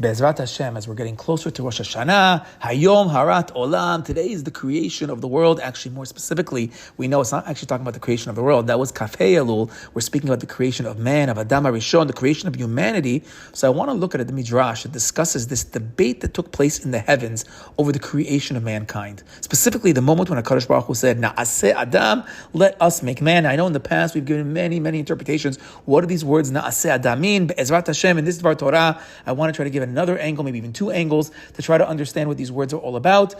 Be'ezrat Hashem, as we're getting closer to Rosh Hashana, Hayom Harat Olam, today is the creation of the world. Actually, more specifically, we know it's not actually talking about the creation of the world. That was Kafei Elul. We're speaking about the creation of man, of Adam HaRishon, the creation of humanity. So I want to look at the midrash that discusses this debate that took place in the heavens over the creation of mankind. Specifically, the moment when HaKadosh Baruch Hu said, Na'ase Adam, let us make man. I know in the past we've given many interpretations. What do these words Na'ase Adam mean? Be'ezrat Hashem, in this Dvar Torah, I want to try to give another angle, maybe even two angles, to try to understand what these words are all about,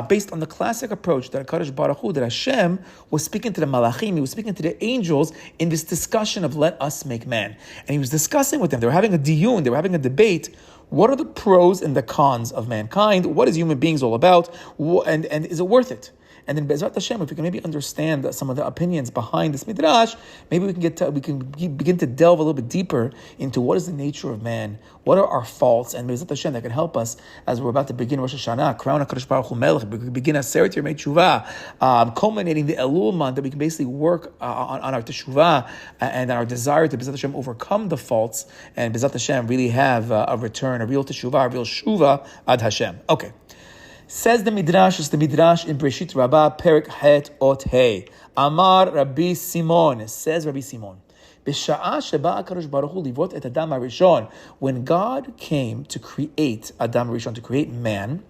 based on the classic approach that HaKadosh Baruch Hu, that Hashem was speaking to the malachim, he was speaking to the angels in this discussion of let us make man. And he was discussing with them, they were having a diyun, they were having a debate. What are the pros and the cons of mankind? What is human beings all about? And is it worth it? And then Be'ezrat Hashem, if we can maybe understand some of the opinions behind this midrash, maybe we can begin to delve a little bit deeper into what is the nature of man, what are our faults, and Be'ezrat Hashem that can help us as we're about to begin Rosh Hashanah, crown HaKadosh Baruch Hu Melech, we begin Aseret Yemei Teshuvah, culminating the Elul month, that we can basically work on our Teshuvah and our desire to Be'ezrat Hashem overcome the faults, and Be'ezrat Hashem really have a return, a real Teshuvah, a real Shuvah ad Hashem. Okay. Says the midrash, it's the midrash in Breshit Rabbah, Perik Het Ot Hey. Amar Rabbi Simon, says Rabbi Simon, B'sha'a sheba HaKadosh Baruch Hu livot et Adam HaRishon, when God came to create Adam HaRishon, to create man,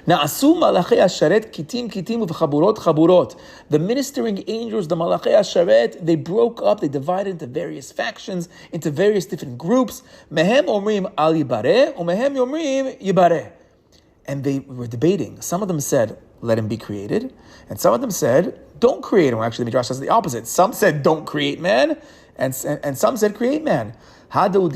Na'asu malachei asharet kitim u'v'chaburot chaburot. The ministering angels, the malachei asharet, they broke up, they divided into various factions, into various different groups. Mehem omrim al yibareh, u'mehem omrim yibareh. And they were debating. Some of them said, let him be created. And some of them said, don't create him. Well, actually, the midrash says the opposite. Some said, don't create man. And some said, create man. And this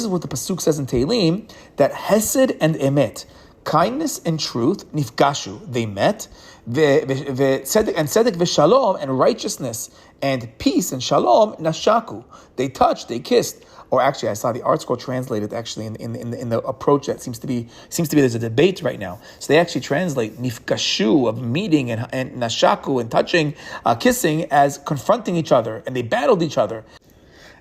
is what the pasuk says in Tehillim, that Hesed and Emet, kindness and truth, nifgashu, they met. And tzedek v'shalom, and righteousness and peace and shalom, nashaku, they touched, they kissed. Or actually, I saw the art scroll translated actually in the approach that seems to be there's a debate right now. So they actually translate nifgashu, of meeting, and nashaku, and touching, kissing, as confronting each other, and they battled each other.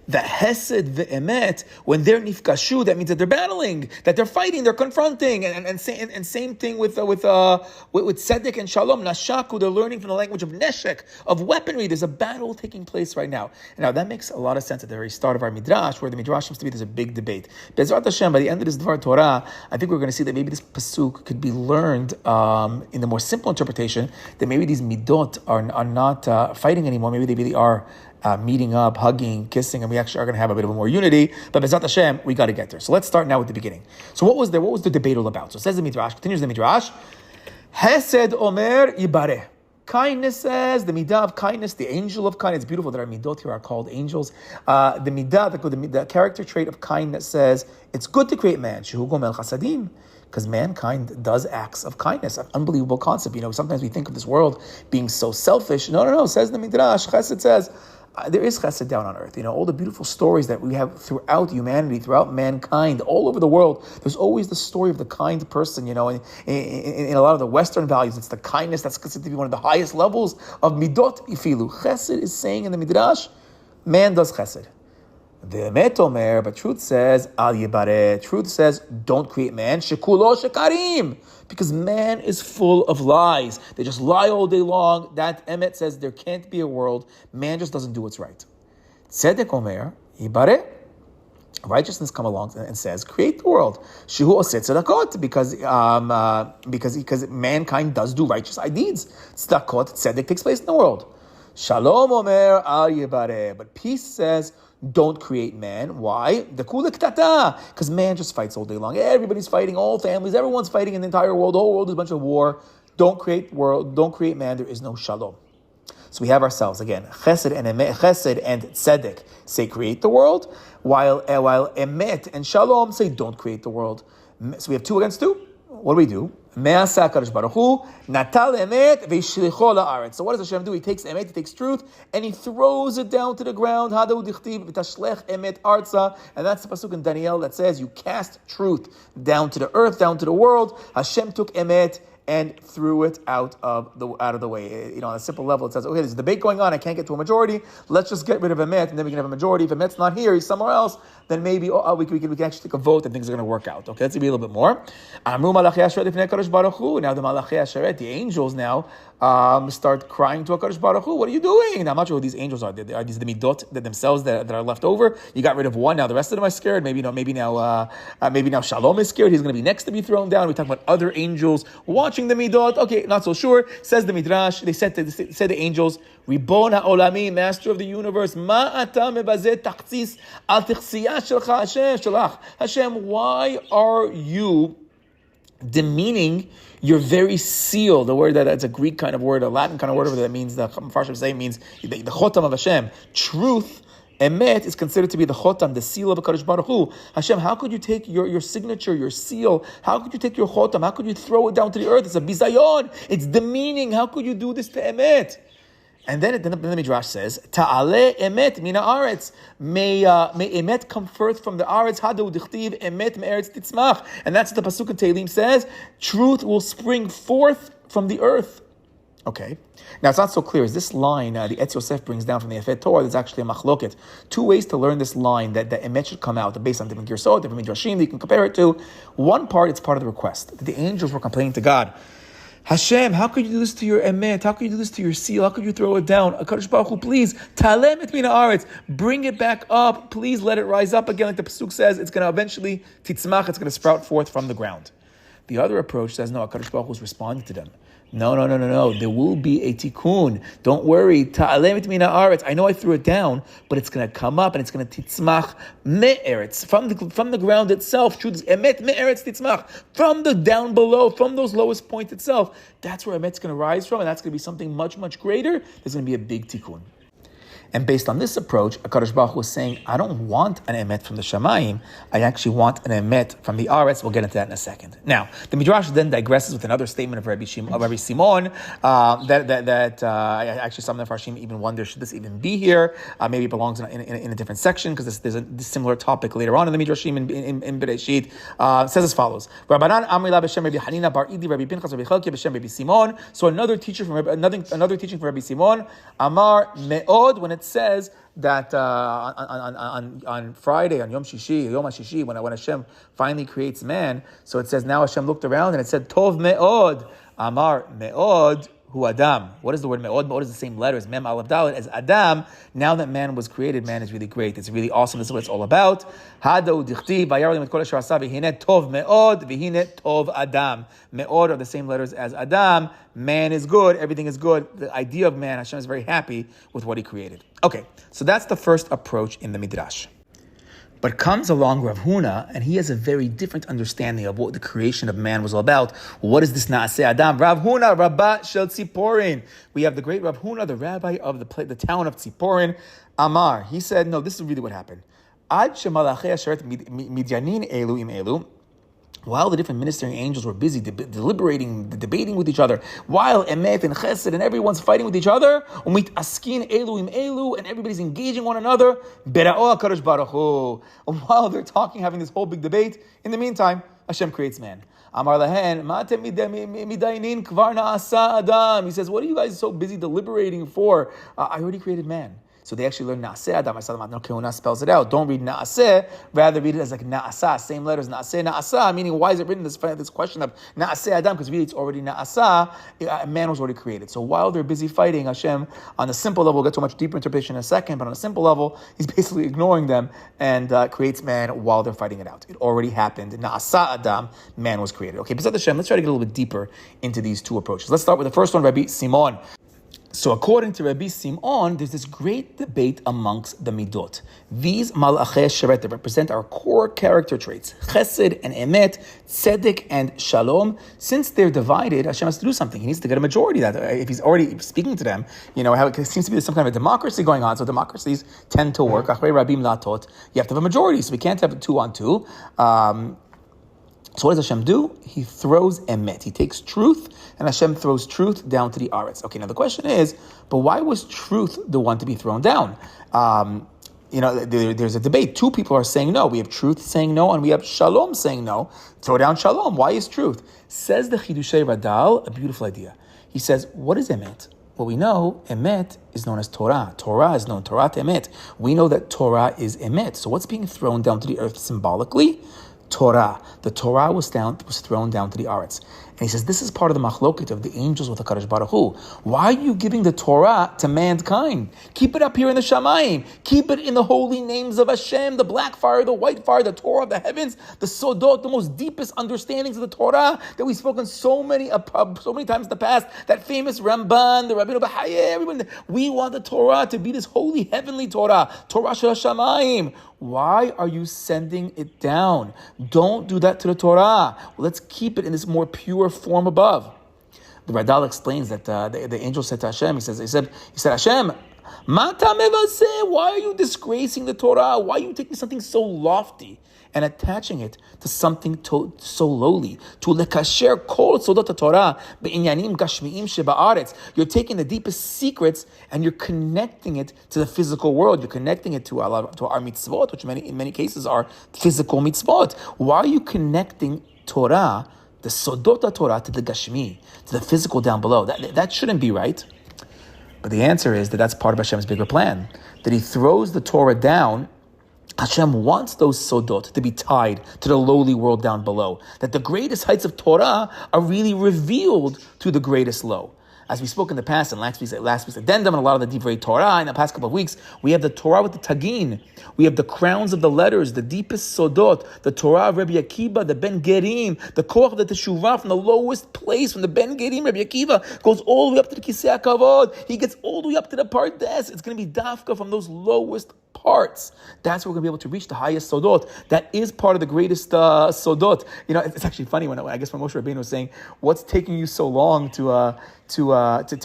The Hesed ve'emet, when they're nifgashu, that means that they're battling, that they're fighting, they're confronting, and same thing with tzedek and shalom, nashaku, they're learning from the language of neshek, of weaponry. There's a battle taking place right now. And now that makes a lot of sense at the very start of our midrash, where the midrash seems to be there's a big debate. Be'ezrat Hashem, by the end of this Dvar Torah, I think we're going to see that maybe this pasuk could be learned in the more simple interpretation, that maybe these midot are not fighting anymore. Maybe they really are meeting up, hugging, kissing, and we actually are going to have a bit of a more unity. But Be'ezrat Hashem, we got to get there. So let's start now with the beginning. So what was the debate all about? So says the midrash, continues the midrash, Hesed Omer Yibareh. Kindness says, the midah of kindness, the angel of kindness. It's beautiful that our midot here are called angels. The midah, the character trait of kindness says, it's good to create man. Shehu gomel chasadim. Because mankind does acts of kindness, an unbelievable concept. Sometimes we think of this world being so selfish. No, says the midrash, Chesed says, there is chesed down on earth. All the beautiful stories that we have throughout humanity, throughout mankind, all over the world. There's always the story of the kind person. In a lot of the Western values, it's the kindness that's considered to be one of the highest levels of midot ifilu. Chesed is saying in the midrash, man does chesed. The emet omer, but truth says, al yibareh. Truth says, don't create man. Shekulo shekarim. Because man is full of lies. They just lie all day long. That emet says there can't be a world. Man just doesn't do what's right. Tzedek omer, yibareh. Righteousness come along and says, create the world. Shehu oseh tzedakot, because mankind does do righteous deeds. Tzedakot, tzedek takes place in the world. Shalom omer al yibareh. But peace says, don't create man. Why? The kuliktata. Because man just fights all day long. Everybody's fighting, all families, everyone's fighting in the entire world. The whole world is a bunch of war. Don't create man. There is no shalom. So we have ourselves again, chesed and tzedek say create the world, while emet and shalom say don't create the world. So we have 2 against 2. What do? Na'asa HaKadosh Baruch Hu, natal emet v'yishlicho la'aretz. So what does Hashem do? He takes emet, he takes truth, and he throws it down to the ground. Hadahu dichtiv v'tashlech emet arza. And that's the pasuk in Daniel that says, you cast truth down to the earth, down to the world. Hashem took emet and threw it out of the way. On a simple level, it says, okay, there's a debate going on. I can't get to a majority. Let's just get rid of Emet, and then we can have a majority. If Emet's not here, he's somewhere else, then maybe we can actually take a vote and things are going to work out. Okay, let's read a little bit more. Now the Malachei Asheret, the angels now start crying to HaKadosh Baruch Hu. What are you doing? Now, I'm not sure who these angels are. Are these the midot that themselves that are left over? You got rid of one. Now the rest of them are scared. Maybe now Shalom is scared. He's going to be next to be thrown down. We talk about other angels watching the midot. Okay, not so sure. Says the midrash. They said the angels, Ribon ha'olami, master of the universe, ma ata mebazeh tachtzis al tichsiyah shelcha Hashem, why are you demeaning your very seal? The word that's a Greek kind of word, a Latin kind of word that means, the Farshim say means the chotam of Hashem. Truth, emet, is considered to be the chotam, the seal of HaKadosh Baruch Hu. Hashem, how could you take your signature, your seal? How could you take your chotam? How could you throw it down to the earth? It's a bizayon. It's demeaning. How could you do this to emet? And then the midrash says, "Ta'ale emet mina aretz." May emet come forth from the aretz. Hadu dichtiv emet me'eretz titzmach. And that's what the pasuk in Tehillim says. Truth will spring forth from the earth. Okay. Now it's not so clear. Is this line the Etz Yosef brings down from the Efet Torah? There's actually a machloket. Two ways to learn this line that emet should come out based on different girsot, different midrashim that you can compare it to. One part, it's part of the request. The angels were complaining to God. Hashem, how could you do this to your emet? How could you do this to your seal? How could you throw it down? HaKadosh Baruch Hu, please, talem et mina aretz, bring it back up. Please let it rise up again, like the pasuk says. It's going to eventually titzmach. It's going to sprout forth from the ground. The other approach says, no, HaKadosh Baruch Hu is responding to them. No. There will be a tikkun. Don't worry. Ta'alem et mina aretz. I know I threw it down, but it's going to come up and it's going to titzmach me'eretz. From the ground itself. Truth is emet me'eretz titzmach. From the down below, from those lowest points itself. That's where emet's going to rise from, and that's going to be something much, much greater. There's going to be a big tikkun. And based on this approach, HaKadosh Baruch Hu is saying, I don't want an emet from the Shamayim. I actually want an emet from the Aretz. We'll get into that in a second. Now, the midrash then digresses with another statement of Rabbi Simon actually some of the Farshim even wonder, should this even be here? Maybe it belongs in a different section because there's a similar topic later on in the midrashim in Bereshit. Says as follows: Rabbanan Amri la b'shem Rabbi Hanina bar Idi Rabbi Pinchas Rabbi Chalkia b'shem Rabbi Simon. So another teaching from Rabbi Simon, Amar Me'od, when it says that on Friday, on Yom HaShishi, when Hashem finally creates man, so it says now Hashem looked around and it said Tov Me'od, Amar Me'od Hu Adam. What is the word Me'od? Me'od is the same letter as Mem Aleph Dalet as Adam. Now that man was created, man is really great. It's really awesome. This is what it's all about. Hado Dichti Vayar Lim et Kol Asher Asa V'Hine Tov Me'od V'Hine Tov Adam. Me'od are the same letters as Adam. Man is good. Everything is good. The idea of man, Hashem is very happy with what He created. Okay, so that's the first approach in the midrash. But comes along Rav Huna, and he has a very different understanding of what the creation of man was all about. What is this Na'aseh Adam? Rav Huna, Rabbah Shel Tziporin. We have the great Rav Huna, the rabbi of the town of Tziporin, Amar. He said, no, this is really what happened. Ad shemalachei asheret midyanin elu im elu. While the different ministering angels were busy deliberating, debating with each other, while Emet and Chesed and everyone's fighting with each other, umit askin elu im elu, and everybody's engaging one another, bera'o HaKadosh Baruch Hu. While they're talking, having this whole big debate, in the meantime, Hashem creates man. Amar lahen, ma'atem midainin kvar na'asa adam. He says, what are you guys so busy deliberating for? I already created man. So they actually learn Na'aseh Adam. Kehuna spells it out. Don't read Na'aseh, rather read it as like Na'asa, same letters, Na'aseh, Na'asa, meaning why is it written this question of Na'aseh Adam? Because really it's already Na'asa, man was already created. So while they're busy fighting, Hashem, on a simple level, we'll get to a much deeper interpretation in a second, but on a simple level, He's basically ignoring them and creates man while they're fighting it out. It already happened. Na'asa Adam, man was created. Okay, B'ezrat Hashem, let's try to get a little bit deeper into these two approaches. Let's start with the first one, Rabbi Simon. So according to Rabbi Simon, there's this great debate amongst the midot. These malachei sheret that represent our core character traits, chesed and emet, tzedek and shalom. Since they're divided, Hashem has to do something. He needs to get a majority. That if He's already speaking to them, how it seems to be some kind of a democracy going on. So democracies tend to work. Achrei rabim latot. You have to have a majority, so we can't have a 2-on-2. So what does Hashem do? He throws emet. He takes truth, and Hashem throws truth down to the aretz. Okay, now the question is, but why was truth the one to be thrown down? there's a debate. Two people are saying no. We have truth saying no, and we have shalom saying no. Throw down shalom. Why is truth? Says the Chidushei Radal, a beautiful idea. He says, what is emet? Well, we know emet is known as Torah. Torah is known, Torah emet. We know that Torah is emet. So what's being thrown down to the earth symbolically? Torah. The Torah was thrown down to the Aretz. And he says, this is part of the machloket of the angels with the Kadosh Baruch Hu. Why are you giving the Torah to mankind? Keep it up here in the Shamayim. Keep it in the holy names of Hashem, the black fire, the white fire, the Torah of the heavens, the Sodot, the most deepest understandings of the Torah that we've spoken so many times in the past. That famous Ramban, the Rabbeinu Bahaye, everyone. We want the Torah to be this holy, heavenly Torah, Torah Shel Shamayim. Why are you sending it down? Don't do that to the Torah. Let's keep it in this more pure form above. The Radal explains that the angel said to Hashem, he said, Hashem, Mata mevaseh, why are you disgracing the Torah? Why are you taking something so lofty and attaching it to something so lowly? To lekasher kol sodot Torah be'inyanim gashmiim sheba'aretz. You're taking the deepest secrets and you're connecting it to the physical world. You're connecting it to our mitzvot, which in many cases are physical mitzvot. Why are you connecting Torah, the sodot Torah, to the gashmi, to the physical down below? That shouldn't be right. But the answer is that that's part of Hashem's bigger plan. That He throws the Torah down. Hashem wants those sodot to be tied to the lowly world down below. That the greatest heights of Torah are really revealed to the greatest low. As we spoke in the past, in last week's addendum, and a lot of the Divrei Torah, in the past couple of weeks, we have the Torah with the Tagin. We have the crowns of the letters, the deepest sodot, the Torah of Rabbi Akiva, the Ben Gerim, the Koach, the Teshuvah, from the lowest place, from the Ben Gerim, Rabbi Akiva, goes all the way up to the Kisei HaKavod. He gets all the way up to the Pardes. It's going to be dafka from those lowest parts. That's where we're going to be able to reach the highest sodot. That is part of the greatest sodot. It's actually funny when Moshe Rabbeinu was saying, "What's taking you so long to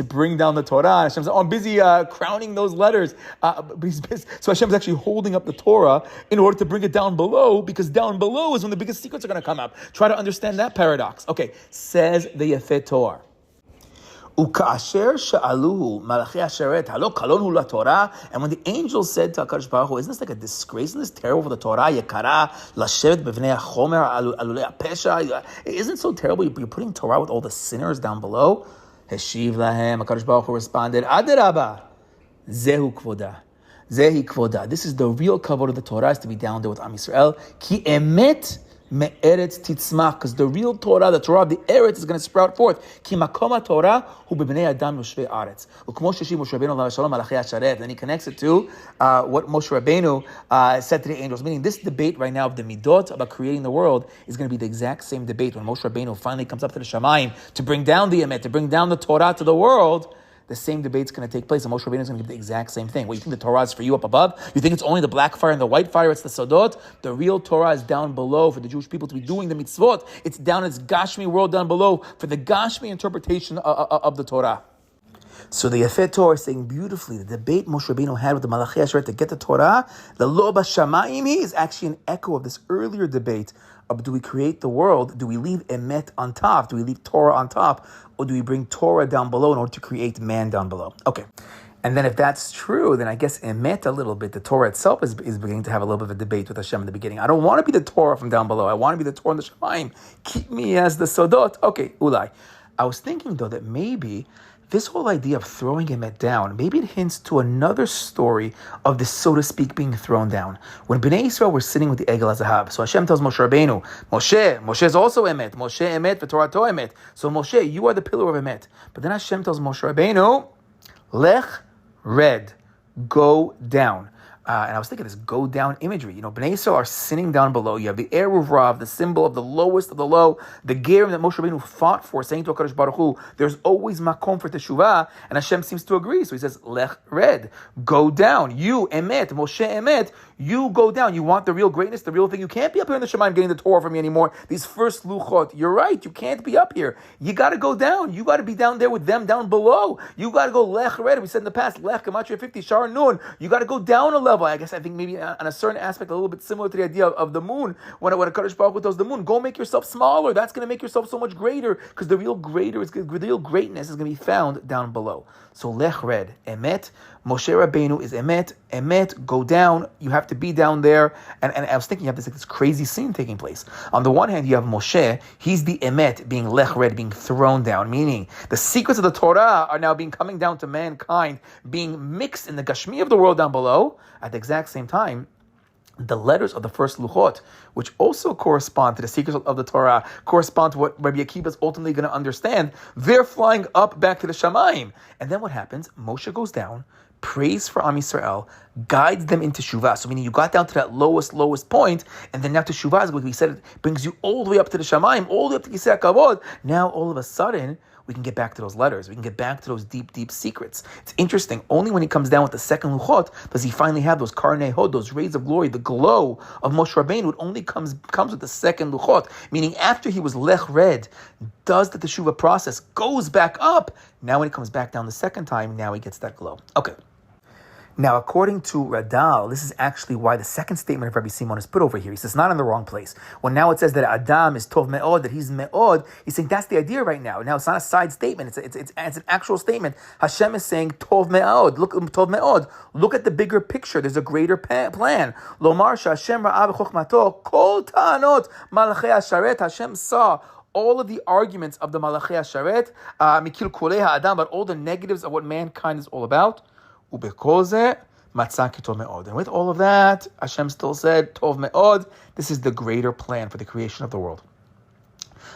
bring down the Torah?" And Hashem said, "Oh, I'm busy crowning those letters." But he's busy. So Hashem is actually holding up the Torah in order to bring it down below, because down below is when the biggest secrets are going to come up. Try to understand that paradox. Okay, says the Yefet Torah. Ukasher sha'aluhu malachi asheret halo kalonhu la Torah. And when the angels said to HaKadosh Baruch Hu, isn't this like a disgrace? Isn't this terrible for the Torah? Yekara lashevet b'vnei hachomer alulei apesha. Isn't it so terrible? You're putting Torah with all the sinners down below. Heshiv lahem. HaKadosh Baruch Hu responded, Adarabah, zehu kvoda. Zehi kvoda. This is the real kavod of the Torah, is to be down there with Am Yisrael. Ki emet me'eretz titzmach, because the real Torah, the Torah of the Eretz, is going to sprout forth. Ki makom Torah hu b'bnei adam yoshvei aretz. Ukmo sheshi Moshe Rabbeinu la shalom malachi asharet. Then he connects it to what Moshe Rabbeinu said to the angels. Meaning this debate right now of the midot about creating the world is going to be the exact same debate when Moshe Rabbeinu finally comes up to the Shamayim to bring down the emet, to bring down the Torah to the world. The same debate's going to take place, and Moshe Rabbeinu is going to give the exact same thing. What, you think the Torah is for you up above? You think it's only the black fire and the white fire? It's the Sodot? The real Torah is down below for the Jewish people to be doing the mitzvot. It's down in its Gashmi world down below for the Gashmi interpretation of the Torah. So the Yefet Torah is saying beautifully, the debate Moshe Rabbeinu had with the Malachi Asher to get the Torah, the Lo Bashamayim, is actually an echo of this earlier debate of, do we create the world? Do we leave Emet on top? Do we leave Torah on top? Or do we bring Torah down below in order to create man down below? Okay. And then if that's true, then I guess Emet a little bit, the Torah itself is beginning to have a little bit of a debate with Hashem in the beginning. I don't want to be the Torah from down below. I want to be the Torah in the Shemaim. Keep me as the Sodot. Okay, Ulai. I was thinking though that maybe this whole idea of throwing Emet down, maybe it hints to another story of this, so to speak, being thrown down. When Bnei Yisrael were sitting with the Egel HaZahab, so Hashem tells Moshe Rabbeinu, Moshe is also Emet. Moshe Emet v'Torato Emet. So Moshe, you are the pillar of Emet. But then Hashem tells Moshe Rabbeinu, Lech red, go down. And I was thinking this go down imagery. Bnei Yisrael are sitting down below. You have the Eruv Rav, the symbol of the lowest of the low, the Gerim that Moshe Rabbeinu fought for, saying to HaKadosh Baruch Hu, there's always makom for teshuvah, and Hashem seems to agree. So he says, Lech red, go down. You, Emet, Moshe Emet, you go down. You want the real greatness, the real thing. You can't be up here in the Shemaim getting the Torah from me anymore. These first luchot, you're right, you can't be up here. You got to go down. You got to be down there with them down below. You got to go Lech red. We said in the past, Lech, Gematria 50, Shar Nun. You got to go down a level. level. I think maybe on a certain aspect, a little bit similar to the idea of the moon. When a Kadosh Baruch Hu tells the moon, go make yourself smaller. That's going to make yourself so much greater, because the real greatness is going to be found down below. So lech red, emet. Moshe Rabbeinu is emet. Emet, go down. You have to be down there. And I was thinking, you have this crazy scene taking place. On the one hand, you have Moshe. He's the emet, being lech red, being thrown down, meaning the secrets of the Torah are now coming down to mankind, being mixed in the Gashmi of the world down below. At the exact same time, the letters of the first Luchot, which also correspond to the secrets of the Torah, correspond to what Rabbi Akiva is ultimately going to understand. They're flying up back to the Shamayim. And then what happens? Moshe goes down, prays for Am Yisrael, guides them into Shuvah. So meaning you got down to that lowest point, and then now to Shuvah, as we said, it brings you all the way up to the Shamayim, all the way up to Kisei HaKavod. Now all of a sudden, we can get back to those letters. We can get back to those deep, deep secrets. It's interesting. Only when he comes down with the second Luchot does he finally have those Karnei Hod, those rays of glory, the glow of Moshe Rabbeinu. It only comes with the second Luchot, meaning after he was Lech Red, does the Teshuvah process, goes back up. Now when he comes back down the second time, now he gets that glow. Okay. Now, according to Radal, this is actually why the second statement of Rabbi Simon is put over here. He says, not in the wrong place. When now it says that Adam is Tov Me'od, that he's Me'od, he's saying that's the idea right now. Now, it's not a side statement. It's an actual statement. Hashem is saying Tov Me'od. Look, Tov Me'od. Look at the bigger picture. There's a greater plan. Lomar Hashem Ra'a B'chokhmato Kol Ta'anot Malachei HaSharet. Hashem saw all of the arguments of the Malachei HaSharet, Mikil Kulei HaAdam, but all the negatives of what mankind is all about. And with all of that, Hashem still said, Tov Me'od, this is the greater plan for the creation of the world.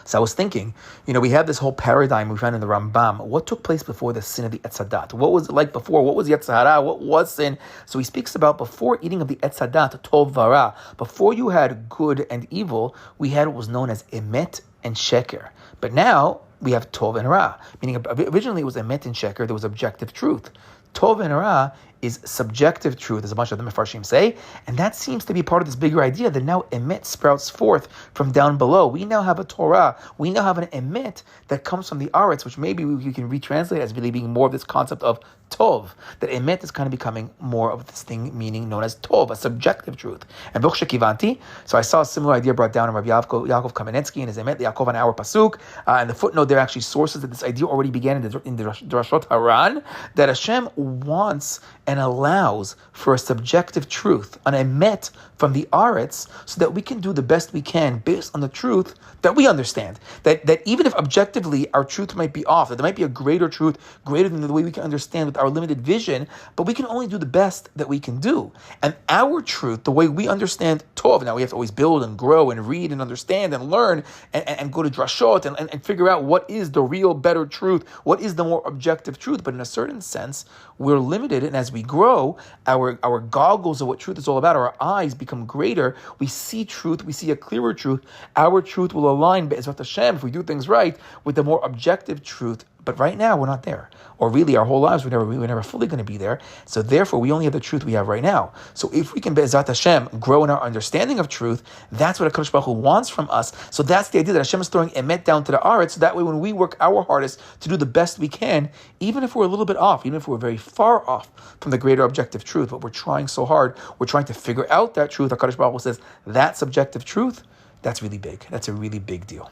So I was thinking, we have this whole paradigm we found in the Rambam. What took place before the sin of the Etz Hadat? What was it like before? What was Yetzer Hara? What was sin? So he speaks about before eating of the Etz Hadat, Tov Vara. Before you had good and evil, we had what was known as Emet and Sheker. But now we have Tov and Ra. Meaning originally it was Emet and Sheker, there was objective truth. Tov and Ra is subjective truth, as a bunch of the Mefarshim say, and that seems to be part of this bigger idea that now emet sprouts forth from down below. We now have a Torah, we now have an emet that comes from the Aretz, which maybe we can retranslate as really being more of this concept of Tov, that emet is kind of becoming more of this thing meaning known as Tov, a subjective truth. And Baruch Shekivanti, so I saw a similar idea brought down in Rabbi Yaakov Kamenetsky in his Emet Yaakov on our Pasuk, and the footnote there actually sources that this idea already began in the Drashot Haran, that Hashem wants and allows for a subjective truth, an emet from the Aretz, so that we can do the best we can based on the truth that we understand. That even if objectively our truth might be off, that there might be a greater truth, greater than the way we can understand with our limited vision, but we can only do the best that we can do. And our truth, the way we understand Tov, now we have to always build and grow and read and understand and learn and go to Drashot and figure out what is the real better truth, what is the more objective truth. But in a certain sense, we're limited, and as we grow, our goggles of what truth is all about, our eyes become greater. We see truth, we see a clearer truth. Our truth will align, Be'ezrat Hashem, if we do things right, with the more objective truth. But right now, we're not there. Or really, our whole lives, we're never fully going to be there. So therefore, we only have the truth we have right now. So if we can, Be'ezrat Hashem, grow in our understanding of truth, that's what HaKadosh Baruch Hu wants from us. So that's the idea that Hashem is throwing emet down to the Aretz, so that way when we work our hardest to do the best we can, even if we're a little bit off, even if we're very far off from the greater objective truth, but we're trying so hard, we're trying to figure out that truth. HaKadosh Baruch Hu says, that subjective truth, that's really big. That's a really big deal.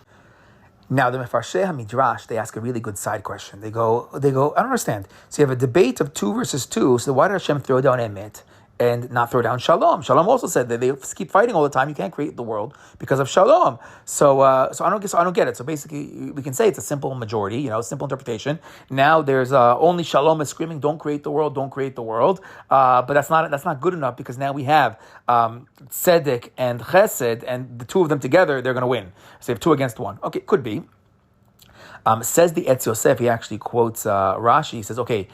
Now, the Mefarshei midrash, they ask a really good side question. They go, I don't understand. So you have a debate of 2 versus 2. So why did Hashem throw down emet and not throw down shalom? Shalom also said that they keep fighting all the time. You can't create the world because of shalom. So I don't get it. So basically, we can say it's a simple majority, simple interpretation. Now there's only shalom is screaming, don't create the world, don't create the world. But that's not good enough, because now we have tzedek and chesed, and the two of them together, they're going to win. So you have 2 against 1. Okay, could be. Says the Etz Yosef, he actually quotes Rashi. He says, okay,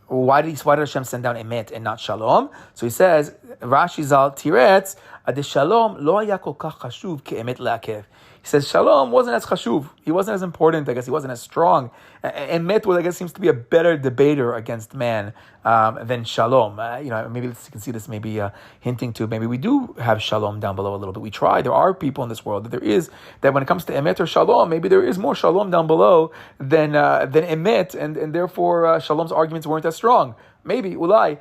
why did Hashem send down emet and not shalom? So he says, Rashi zal tiretz, the shalom lo haya kol kach chashuv ke emet la'akev. He says Shalom wasn't as chashuv. He wasn't as important. I guess he wasn't as strong. Emet, I guess, seems to be a better debater against man than Shalom. Maybe you can see this maybe hinting to maybe we do have Shalom down below a little bit. We try. There are people in this world that when it comes to Emet or Shalom, maybe there is more Shalom down below than Emet, and therefore Shalom's arguments weren't as strong. Maybe, ulai.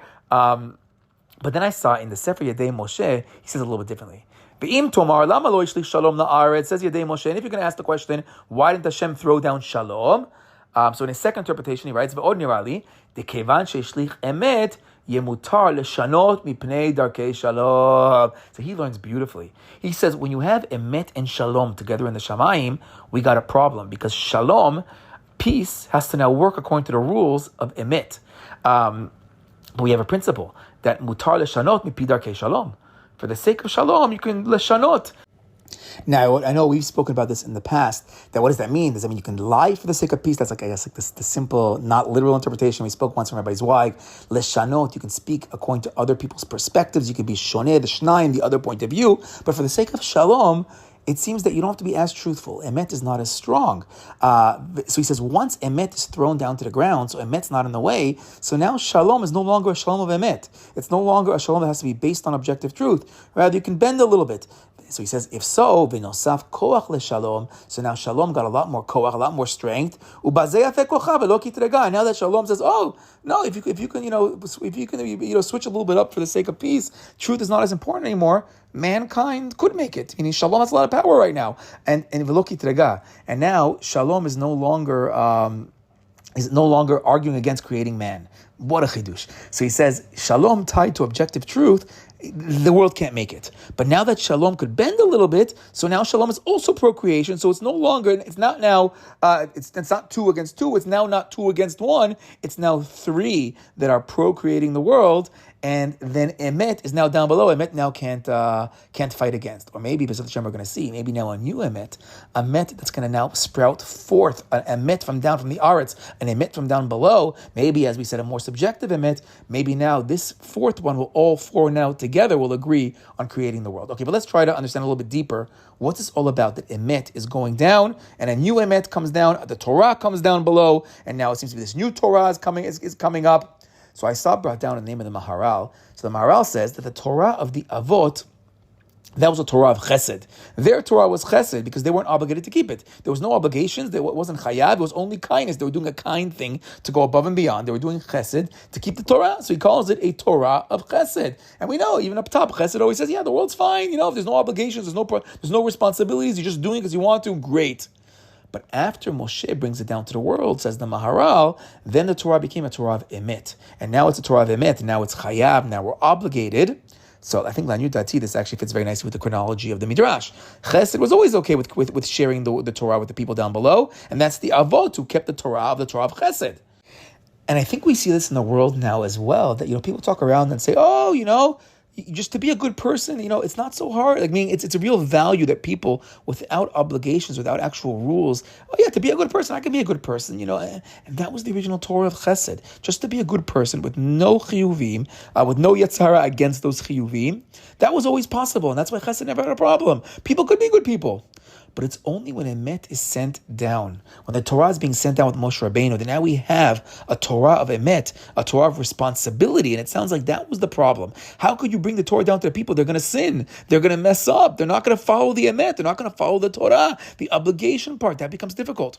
But then I saw in the Sefer Yadei Moshe, he says it a little bit differently. Ve'im tomar lama lo yishlich shalom la'aretz, says Yadei Moshe. And if you're going to ask the question, why didn't Hashem throw down shalom? So in his second interpretation, he writes, Ve'od nirali, dekevan sheishlich emet, yemutar leshanot mipnei darkei shalom. So he learns beautifully. He says, when you have emet and shalom together in the shamayim, we got a problem, because shalom, peace, has to now work according to the rules of emet. But we have a principle that mutar leshanot mipi darkei shalom. For the sake of shalom, you can leshanot. Now, I know we've spoken about this in the past, that what does that mean? Does that mean you can lie for the sake of peace? That's like, I guess, like the simple, not literal interpretation. We spoke once from Rabbi Zweig. Leshanot, you can speak according to other people's perspectives. You can be shoneh, the shnayim, the other point of view. But for the sake of shalom, it seems that you don't have to be as truthful. Emet is not as strong. So he says, once emet is thrown down to the ground, so emet's not in the way, so now shalom is no longer a shalom of emet. It's no longer a shalom that has to be based on objective truth. Rather, you can bend a little bit. So he says, if so, v'nosaf koach leshalom, so now shalom got a lot more koach, a lot more strength. Ubazei afek kocha v'lo kitrega. And now that shalom says, oh, no, if you can switch a little bit up for the sake of peace, truth is not as important anymore. Mankind could make it. Meaning shalom has a lot of power right now. And v'lo kitrega. And now shalom is no longer arguing against creating man. What a chidush. So he says, shalom tied to objective truth, the world can't make it. But now that shalom could bend a little bit, so now shalom is also procreation. So it's no longer, it's not now, it's not 2 against 2. It's now not 2 against 1. It's now 3 that are procreating the world. And then emet is now down below. Emet now can't fight against. Or maybe, B'ezrat Hashem, we're going to see, maybe now a new emet that's going to now sprout forth, an emet from the aretz, an emet from down below. Maybe, as we said, a more subjective emet. Maybe now this fourth one will, all 4 now together will agree on creating the world. Okay, but let's try to understand a little bit deeper. What's this all about? That emet is going down, and a new emet comes down, the Torah comes down below, and now it seems to be this new Torah is coming up. So I saw brought down the name of the Maharal. So the Maharal says that the Torah of the Avot, that was a Torah of Chesed. Their Torah was Chesed because they weren't obligated to keep it. There was no obligations. It wasn't Chayav. It was only kindness. They were doing a kind thing to go above and beyond. They were doing Chesed to keep the Torah. So he calls it a Torah of Chesed. And we know, even up top, Chesed always says, yeah, the world's fine. If there's no obligations, there's no responsibilities. You're just doing it because you want to. Great. But after Moshe brings it down to the world, says the Maharal, then the Torah became a Torah of Emet. And now it's a Torah of Emet. Now it's Chayav. Now we're obligated. So I think Lanut Dati, this actually fits very nicely with the chronology of the midrash. Chesed was always okay with sharing the Torah with the people down below. And that's the Avot who kept the Torah of Chesed. And I think we see this in the world now as well, that, people talk around and say, just to be a good person, it's not so hard. It's a real value that people, without obligations, without actual rules, to be a good person, I can be a good person, And that was the original Torah of Chesed. Just to be a good person with no chiyuvim, with no yetzara against those chiyuvim. That was always possible, and that's why Chesed never had a problem. People could be good people. But it's only when Emet is sent down, when the Torah is being sent down with Moshe Rabbeinu, that now we have a Torah of Emet, a Torah of responsibility. And it sounds like that was the problem. How could you bring the Torah down to the people? They're going to sin. They're going to mess up. They're not going to follow the Emet. They're not going to follow the Torah. The obligation part, that becomes difficult.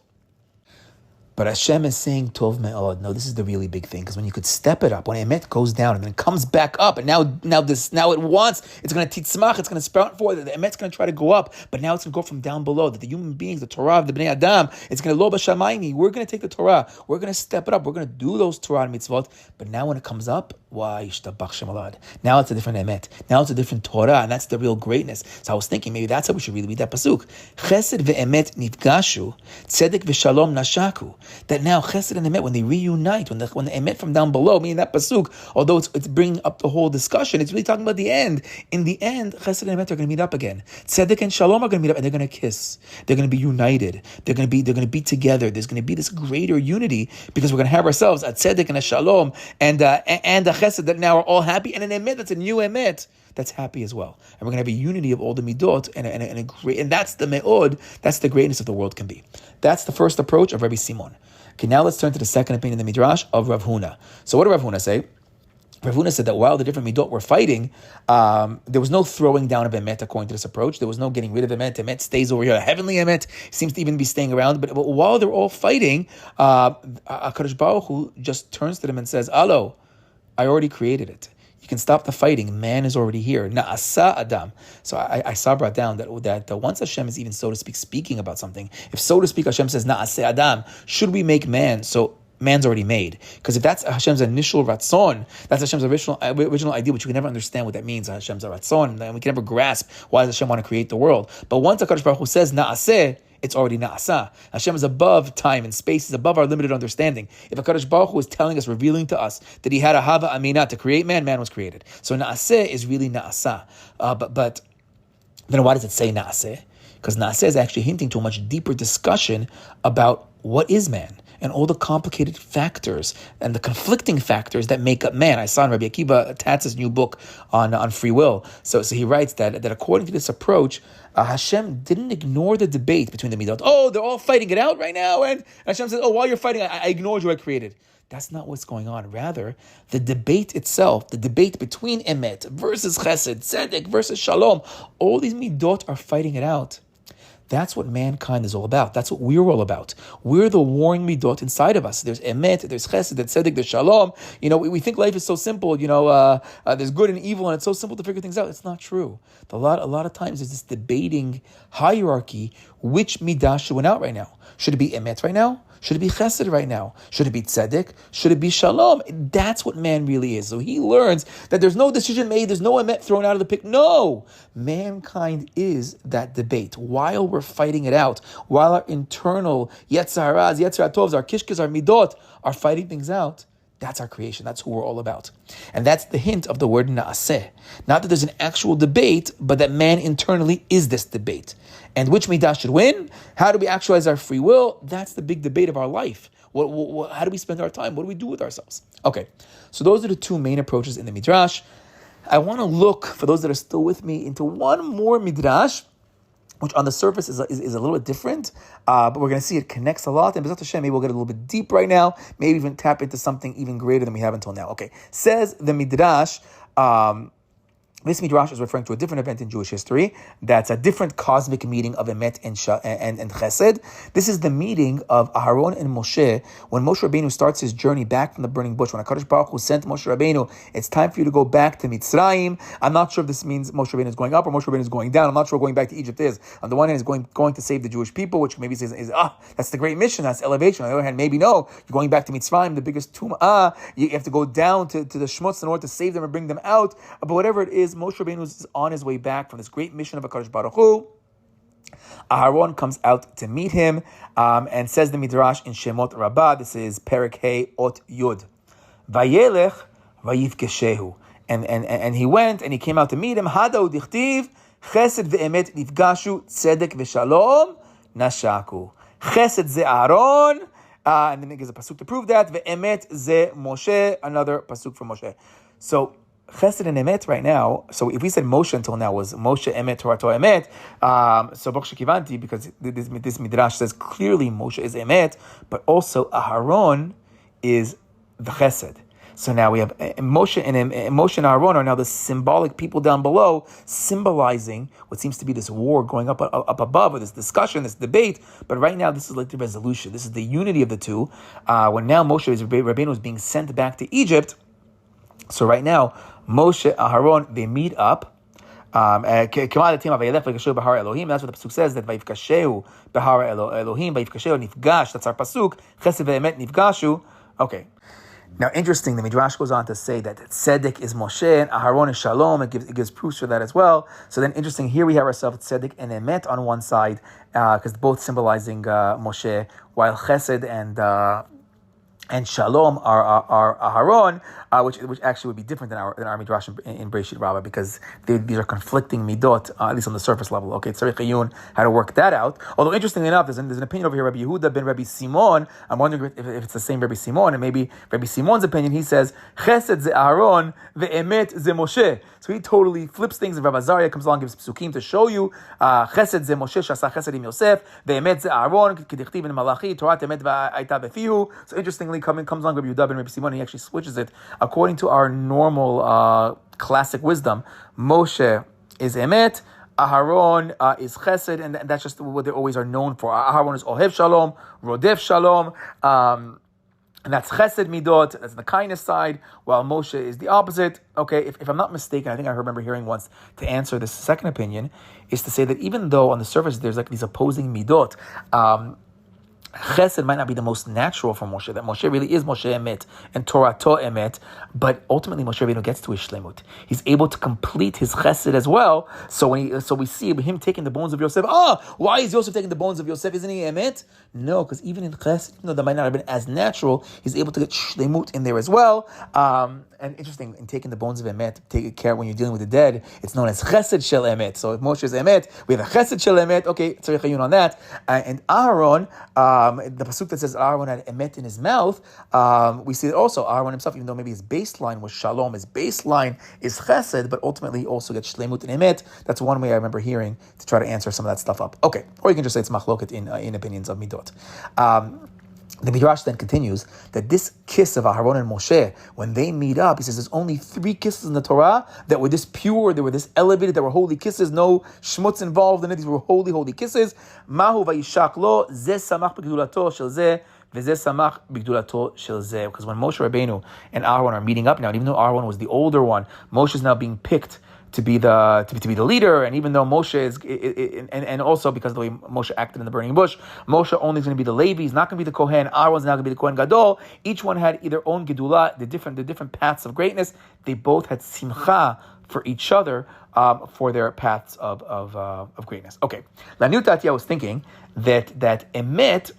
But Hashem is saying, Tov me'od. No, this is the really big thing, because when you could step it up, when Emet goes down and then comes back up, and now it's going to titzmach, it's going to sprout forward, the Emet's going to try to go up, but now it's going to go from down below, that the human beings, the Torah of the Bnei Adam, it's going to lo b'shamayim. We're going to take the Torah, we're going to step it up, we're going to do those Torah and mitzvot, but now when it comes up, why, yishtabach shem alad. Now it's a different Emet, now it's a different Torah, and that's the real greatness. So I was thinking, maybe that's how we should really read that pasuk. Chesed ve'emet nifgashu, tzedek v'shalom nashaku. That now Chesed and Emet, when they reunite, when the Emet from down below, meaning that pasuk, although it's bringing up the whole discussion, it's really talking about the end. In the end, Chesed and Emet are going to meet up again. Tzedek and Shalom are going to meet up, and they're going to kiss. They're going to be united. They're going to be together. There's going to be this greater unity, because we're going to have ourselves a Tzedek and a Shalom and a Chesed that now are all happy, and an Emet that's a new Emet that's happy as well. And we're going to have a unity of all the midot, and a great, and that's the me'od, that's the greatness of the world can be. That's the first approach of Rabbi Simon. Okay, now let's turn to the second opinion in the midrash of Rav Huna. So what did Rav Huna say? Rav Huna said that while the different midot were fighting, there was no throwing down of Emet according to this approach. There was no getting rid of Emet. Emet stays over here. Heavenly Emet seems to even be staying around. But while they're all fighting, HaKadosh Baruch Hu just turns to them and says, Alo, I already created it. You can stop the fighting. Man is already here. Na'asa Adam. So I saw brought down that once Hashem is even, so to speak, speaking about something, if so to speak Hashem says Na'ase Adam, should we make man? So man's already made. Because if that's Hashem's initial ratzon, that's Hashem's original idea, which we can never understand what that means, Hashem's ratzon, and we can never grasp why does Hashem want to create the world. But once HaKadosh Baruch Hu says Na'aseh, it's already Na'asa. Hashem is above time and space, is above our limited understanding. If HaKadosh Baruch Hu is telling us, revealing to us that he had a Hava Aminah to create man, man was created. So Na'aseh is really Na'asa. But then why does it say Na'aseh? Because Na'aseh is actually hinting to a much deeper discussion about what is man, and all the complicated factors and the conflicting factors that make up man. I saw in Rabbi Akiva Tatz's new book on free will. So he writes that according to this approach, Hashem didn't ignore the debate between the midot. Oh, they're all fighting it out right now. And Hashem says, oh, while you're fighting, I ignored you, I created. That's not what's going on. Rather, the debate itself, the debate between emet versus chesed, tzedek versus shalom, all these midot are fighting it out. That's what mankind is all about. That's what we're all about. We're the warring midot inside of us. There's emet, there's chesed, there's tzedek, there's shalom. We think life is so simple. There's good and evil, and it's so simple to figure things out. It's not true. A lot of times there's this debating hierarchy. Which midah should win out right now? Should it be emet right now? Should it be chesed right now? Should it be tzedek? Should it be shalom? That's what man really is. So he learns that there's no decision made, there's no emet thrown out of the pic. No! Mankind is that debate. While we're fighting it out, while our internal Yetzer Haras, Yetzer HaTovs, our kishkes, our midot are fighting things out, that's our creation. That's who we're all about. And that's the hint of the word na'aseh. Not that there's an actual debate, but that man internally is this debate. And which midah should win? How do we actualize our free will? That's the big debate of our life. How do we spend our time? What do we do with ourselves? Okay, so those are the two main approaches in the midrash. I want to look, for those that are still with me, into one more midrash, which on the surface is a little bit different, but we're going to see it connects a lot. And B'ezrat Hashem, maybe we'll get a little bit deep right now, maybe even tap into something even greater than we have until now. Okay, says the midrash, this midrash is referring to a different event in Jewish history. That's a different cosmic meeting of emet and chesed. This is the meeting of Aharon and Moshe when Moshe Rabbeinu starts his journey back from the burning bush. When HaKadosh Baruch Hu sent Moshe Rabbeinu, it's time for you to go back to Mitzrayim. I'm not sure if this means Moshe Rabbeinu is going up or Moshe Rabbeinu is going down. I'm not sure going back to Egypt is. On the one hand, is going to save the Jewish people, which maybe says that's the great mission, that's elevation. On the other hand, maybe no, you're going back to Mitzrayim, the biggest tum'ah. You have to go down to the Shmutz in order to save them and bring them out. But whatever it is, Moshe Rabbeinu is on his way back from this great mission of HaKadosh Baruch Hu. Aharon comes out to meet him and says the midrash in Shemot Rabbah. This is Perek Hey Ot Yud. Vayelech vayivkeshehu. And he went and he came out to meet him. Hadau dichtiv chesed ve'emet nifgashu tzedek ve'shalom nashaku. Chesed ze Aharon. And then there's a pasuk to prove that. Ve'emet ze Moshe. Another pasuk from Moshe. So Chesed and Emet right now, so if we said Moshe until now was Moshe Emet, Torah Emet, so Baruch Shekivanti, because this midrash says clearly Moshe is Emet, but also Aharon is the Chesed. So now we have Moshe and Aharon are now the symbolic people down below, symbolizing what seems to be this war going up above, or this discussion, this debate. But right now, this is like the resolution. This is the unity of the two. When now Moshe Rabbeinu is being sent back to Egypt. So right now, Moshe, Aharon, they meet up. That's what the pasuk says, that vayivkashehu behar Elohim, vayivkashehu nifgash. That's our pasuk. Chesed ve'emet nifgashu. Okay. Now, interesting, the Midrash goes on to say that Tzedek is Moshe and Aharon is Shalom. It gives proofs for that as well. So then, interesting, here we have ourselves Tzedek and Emet on one side, because both symbolizing Moshe, while Chesed and Shalom are Aharon, which actually would be different than our midrash in Breshit Rabbah, because these are conflicting midot, at least on the surface level. Okay, Tzarech Ayun, how to work that out. Although interestingly enough, there's an opinion over here, Rabbi Yehuda ben Rabbi Simon. I'm wondering if it's the same Rabbi Simon, and maybe Rabbi Simon's opinion. He says Chesed ze Aharon ve'emet ze Moshe. So he totally flips things, and Rabbi Azariah comes along and gives psukim to show you Chesed ze Moshe shasa Chesed im Yosef ve'emet ze Aharon k'dichtiv in Malachi Torah emet va'ayta befihu. So interestingly, comes along Rabbi Yehuda ben Rabbi Simon, he actually switches it according to our normal classic wisdom. Moshe is Emet, Aharon is Chesed, and that's just what they always are known for. Aharon is Ohev Shalom, Rodef Shalom, And that's chesed midot, that's the kindness side, while Moshe is the opposite. Okay, if I'm not mistaken, I think I remember hearing once to answer this second opinion, is to say that even though on the surface there's like these opposing midot, Chesed might not be the most natural for Moshe, that Moshe really is Moshe Emet and Torah to Emet, but ultimately Moshe Rabbeinu gets to his shlemut. He's able to complete his Chesed as well. So we see him taking the bones of Yosef. Why is Yosef taking the bones of Yosef? Isn't he Emet? No, because even in Chesed, even though that might not have been as natural, he's able to get shlemut in there as well. And interesting, in taking the bones of Emet, take care when you're dealing with the dead, it's known as Chesed Shel Emet. So if Moshe is Emet, we have a Chesed Shel Emet. Okay, tzarich hayun on that. And Aaron, the pasuk that says Aaron had emet in his mouth, we see that also Aaron himself, even though maybe his baseline was shalom, his baseline is chesed, but ultimately he also gets shlemut and emet. That's one way I remember hearing to try to answer some of that stuff up. Okay, or you can just say it's machloket in opinions of midot. The midrash then continues that this kiss of Aharon and Moshe, when they meet up, he says there's only 3 kisses in the Torah that were this pure, they were this elevated, that were holy kisses, no shmutz involved in it. These were holy, holy kisses. Mahu vayishak lo, zeh samach b'gdulato shel zeh, v'zeh samach b'gdulato shel zeh. Because when Moshe Rabbeinu and Aharon are meeting up now, and even though Aharon was the older one, Moshe is now being picked to be the leader, and even though Moshe is, and also because of the way Moshe acted in the burning bush, Moshe only is going to be the Levi, he's not going to be the Kohen, Aaron's now going to be the Kohen Gadol. Each one had their own Gedulah, the different paths of greatness. They both had simcha for each other, for their paths of greatness. Okay, Lanu Tatia was thinking that Emet,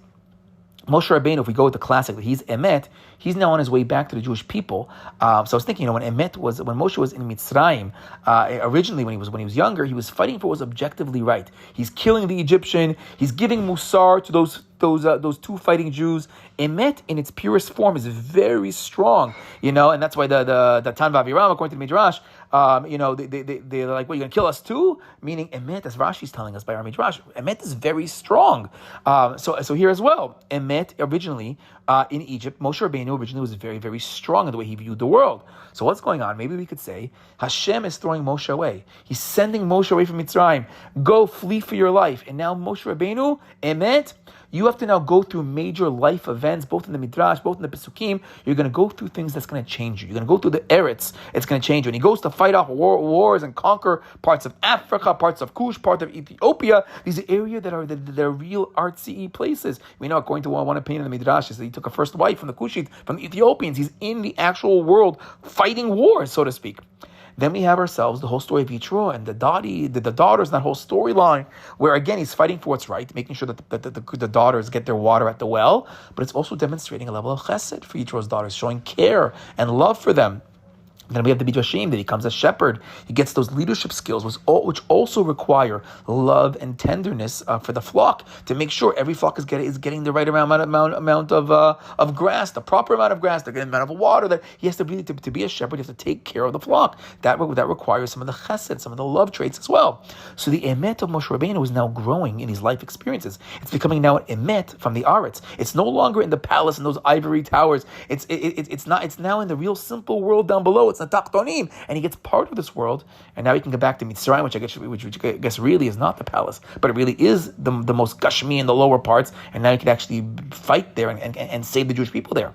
Moshe Rabbeinu, if we go with the classic, that he's Emet, he's now on his way back to the Jewish people. So I was thinking, when Moshe was in Mitzrayim, originally when he was younger, he was fighting for what was objectively right. He's killing the Egyptian. He's giving musar to those 2 fighting Jews. Emet in its purest form is very strong, and that's why the Tan Vaviram, according to the midrash, they're like, "What, you're gonna kill us too?" Meaning Emet, as Rashi's telling us by our midrash, Emet is very strong. So here as well, Emet originally in Egypt, Moshe Rabbeinu originally was very, very strong in the way he viewed the world. So what's going on? Maybe we could say Hashem is throwing Moshe away. He's sending Moshe away from Mitzrayim. Go, flee for your life. And now Moshe Rabbeinu, Emet, you have to now go through major life events, both in the Midrash, both in the Pesukim. You're going to go through things that's going to change you. You're going to go through the Eretz. It's going to change you. And he goes to fight off wars and conquer parts of Africa, parts of Kush, part of Ethiopia. These are areas that are real artsy places. We know, according to one opinion of the Midrash, is that he took a first wife from the Kushite, from the Ethiopians. He's in the actual world fighting wars, so to speak. Then we have ourselves the whole story of Yitro and the daughters, and that whole storyline, where again he's fighting for what's right, making sure that the daughters get their water at the well, but it's also demonstrating a level of chesed for Yitro's daughters, showing care and love for them. Then we have the midrashim that he becomes a shepherd. He gets those leadership skills, which also require love and tenderness for the flock, to make sure every flock is getting the right amount of grass, the proper amount of grass, the amount of water. That he has to be a shepherd. He has to take care of the flock. That requires some of the chesed, some of the love traits as well. So the emet of Moshe Rabbeinu is now growing in his life experiences. It's becoming now an emet from the aretz. It's no longer in the palace and those ivory towers. It's now in the real simple world down below. It's Tachtonim, and he gets part of this world, and now he can go back to Mitzrayim, which I guess really is not the palace, but it really is the most Gashmi in the lower parts, and now he can actually fight there and save the Jewish people there.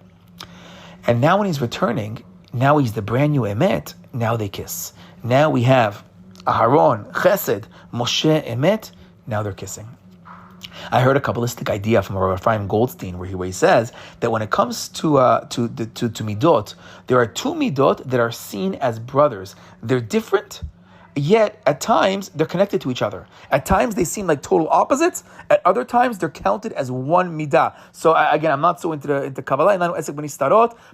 And now when he's returning, now he's the brand new Emet, now they kiss. Now we have Aharon, Chesed, Moshe, Emet, now they're kissing. I heard a Kabbalistic idea from Rabbi Ephraim Goldstein where he says that when it comes to midot, there are 2 midot that are seen as brothers. They're different, yet at times they're connected to each other. At times they seem like total opposites. At other times they're counted as one midah. So again, I'm not so into Kabbalah,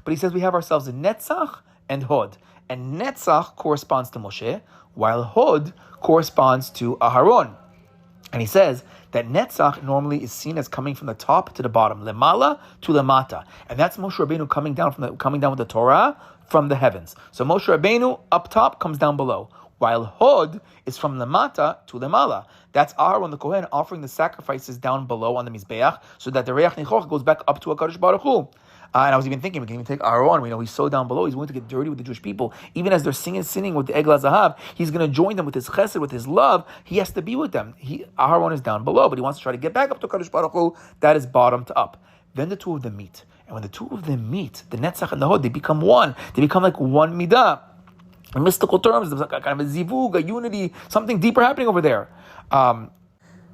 but he says we have ourselves a Netzach and Hod. And Netzach corresponds to Moshe, while Hod corresponds to Aharon. And he says that Netzach normally is seen as coming from the top to the bottom, lemala to lemata, and that's Moshe Rabbeinu coming down with the Torah from the heavens. So Moshe Rabbeinu up top comes down below, while Hod is from lemata to lemala. That's Aaron the Kohen offering the sacrifices down below on the Mizbeach, so that the Reach Nichoch goes back up to HaKadosh Baruch Hu. And I was even thinking, we can even take Aaron. We know he's so down below. He's willing to get dirty with the Jewish people. Even as they're sinning with the Egla Zahav, he's going to join them with his chesed, with his love. He has to be with them. Aaron is down below, but he wants to try to get back up to Kadosh Baruch Hu. That is bottom to up. Then the two of them meet. And when the two of them meet, the Netzach and the Hod, they become one. They become like one midah. In mystical terms, there's like a kind of a zivug, a unity, something deeper happening over there.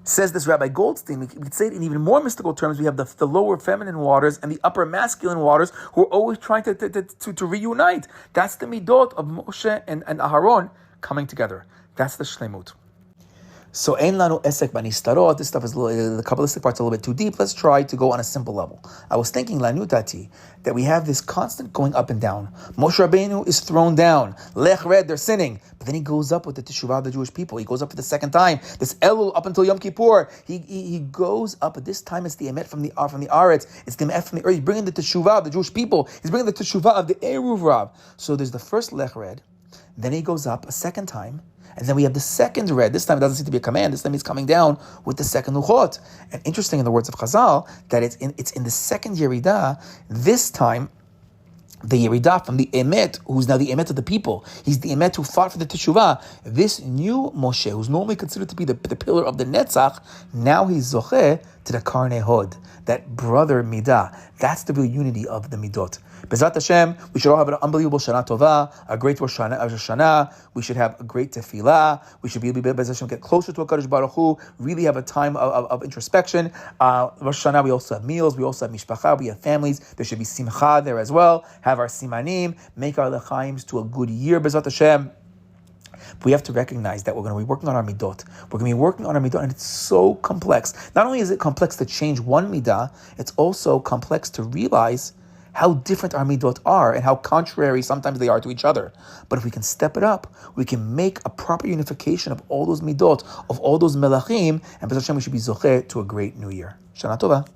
Says this Rabbi Goldstein, we could say it in even more mystical terms. We have the lower feminine waters and the upper masculine waters who are always trying to reunite. That's the midot of Moshe and Aharon coming together. That's the shlemut. So ein lanu esek banistarot. This stuff is the Kabbalistic part's a little bit too deep. Let's try to go on a simple level. I was thinking lanu tati that we have this constant going up and down. Moshe Rabbeinu is thrown down. Lech red, they're sinning, but then he goes up with the teshuvah of the Jewish people. He goes up for the second time. This Elul up until Yom Kippur. He goes up, but this time it's the emet from the Aretz. It's the emet from the earth. He's bringing the teshuvah of the Jewish people. He's bringing the teshuvah of the Eruv Rav. So there's the first lech red. Then he goes up a second time. And then we have the second red. This time it doesn't seem to be a command. This time he's coming down with the second luchot. And interesting in the words of Chazal, that it's in the second Yeridah. This time, the Yeridah from the Emet, who's now the Emet of the people. He's the Emet who fought for the Teshuvah. This new Moshe, who's normally considered to be the pillar of the Netzach, now he's Zocheh to the Karnei Hod, that brother Midah. That's the real unity of the Midot. Bezrat Hashem, we should all have an unbelievable Shana Tova, a great Rosh Hashanah. We should have a great Tefillah. We should be able to get closer to HaKadosh Baruch Hu, really have a time of introspection. Rosh Hashanah, we also have meals, we also have mishpacha, we have families. There should be simcha there as well. Have our simanim, make our lechaims to a good year, Bezrat Hashem. But we have to recognize that we're going to be working on our midot. We're going to be working on our midot, and it's so complex. Not only is it complex to change one midah, it's also complex to realize how different our midot are and how contrary sometimes they are to each other. But if we can step it up, we can make a proper unification of all those midot, of all those melachim, and B'ezras Hashem we should be zocheh to a great new year. Shana Tova.